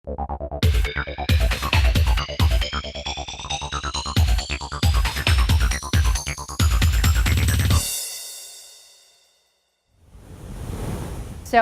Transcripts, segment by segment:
So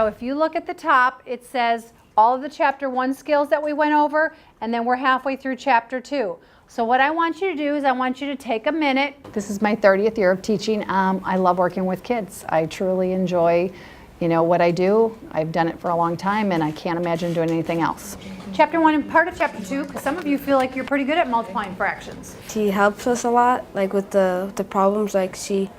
if you look at the top, it says all of the chapter 1 skills that we went over, and then we're halfway through chapter 2. So what I want you to do is I want you to take a minute. This is my 30th year of teaching. I love working with kids. I truly enjoy, what I do. I've done it for a long time, and I can't imagine doing anything else. Chapter 1 and part of chapter 2, because some of you feel like you're pretty good at multiplying fractions. She helps us a lot, like with the problems. Like she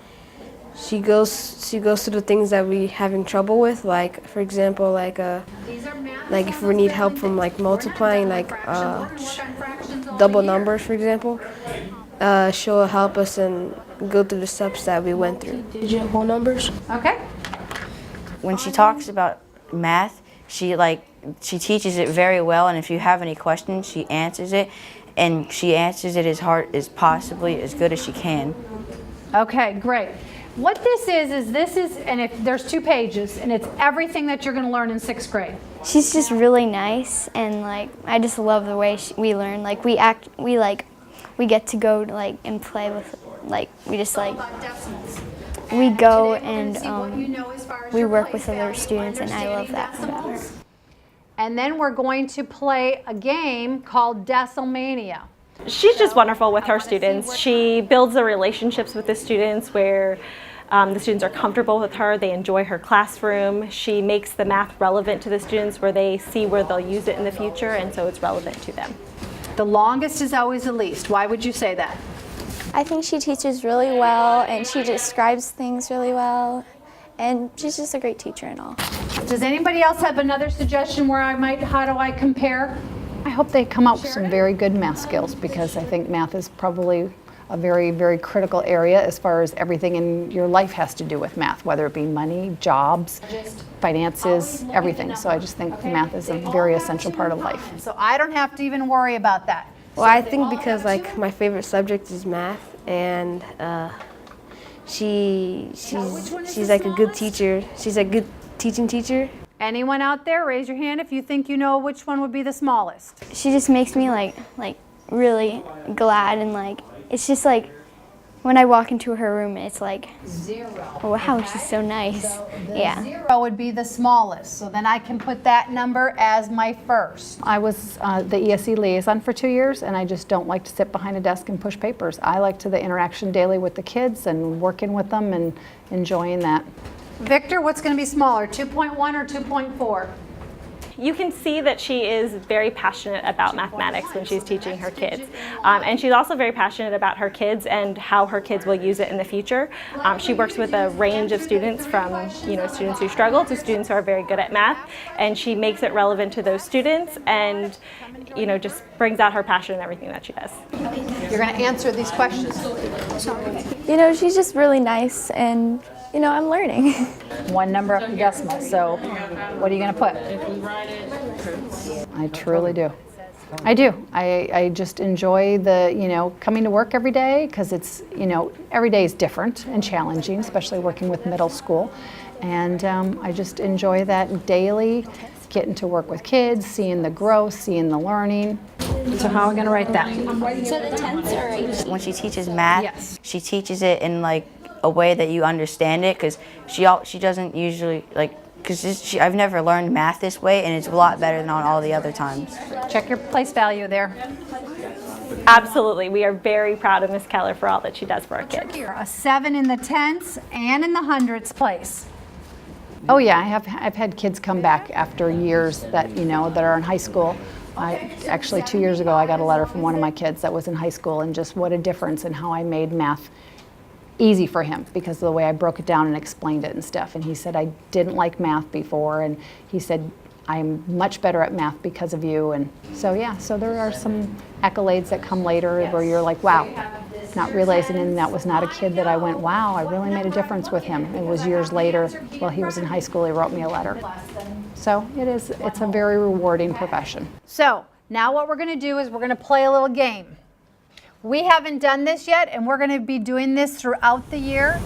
goes through the things that we having trouble with. Like for example, like if we need help from like multiplying like double numbers, for example, she'll help us and go through the steps that we went through. Digit whole numbers. Okay. When she talks about math, she teaches it very well, and if you have any questions, she answers it, and she answers it as hard as possibly as good as she can. Okay, great. What this is, and if there's 2 pages, and it's everything that you're going to learn in 6th grade. She's just really nice, and I just love the way we learn. We get to go and play with, we go and we work with other students, and I love that about her. And then we're going to play a game called Decimania. She's just wonderful with her students. She builds the relationships with the students where the students are comfortable with her, they enjoy her classroom. She makes the math relevant to the students where they see where they'll use it in the future, and so it's relevant to them. The longest is always the least. Why would you say that? I think she teaches really well, and she describes things really well, and she's just a great teacher and all. Does anybody else have another suggestion where how do I compare? I hope they come up with some very good math skills, because I think math is probably a very, very critical area as far as everything in your life has to do with math, whether it be money, jobs, finances, everything. So I just think math is a very essential part of life. So I don't have to even worry about that. Well, I think because my favorite subject is math, and she's like a good teacher. She's a good teaching teacher. Anyone out there, raise your hand if you think you know which one would be the smallest. She just makes me really glad, and it's just when I walk into her room, it's 0. oh wow, she's so nice. Yeah. 0 would be the smallest, so then I can put that number as my first. I was the ESE liaison for 2 years, and I just don't like to sit behind a desk and push papers. I like the interaction daily with the kids and working with them and enjoying that. Victor, what's going to be smaller, 2.1 or 2.4? You can see that she is very passionate about mathematics when she's teaching her kids. And she's also very passionate about her kids and how her kids will use it in the future. She works with a range of students, from students who struggle to students who are very good at math, and she makes it relevant to those students and just brings out her passion in everything that she does. You're going to answer these questions. She's just really nice, and I'm learning. 1 number up the decimal, so what are you going to put? I truly do. I do. I just enjoy coming to work every day, because it's, every day is different and challenging, especially working with middle school. And I just enjoy that daily, getting to work with kids, seeing the growth, seeing the learning. So how are we going to write that? So the tenths are right. When she teaches math, Yes. she teaches it in a way that you understand it, because she doesn't usually because I've never learned math this way, and it's a lot better than on all the other times. Check your place value there. Absolutely. We are very proud of Ms. Keller for all that she does for our kids. A 7 in the tenths and in the hundredths place. Oh yeah, I've had kids come back after years that that are in high school. Actually 2 years ago I got a letter from one of my kids that was in high school, and just what a difference in how I made math easy for him because of the way I broke it down and explained it and stuff. And he said, I didn't like math before, and he said, I'm much better at math because of you. And so yeah, so there are some accolades that come later where you're like, wow, not realizing, and that was not a kid that I went, wow, I really made a difference with him. It was years later, while he was in high school, he wrote me a letter. So it's a very rewarding profession. So now what we're gonna do is we're gonna play a little game. We haven't done this yet, and we're going to be doing this throughout the year.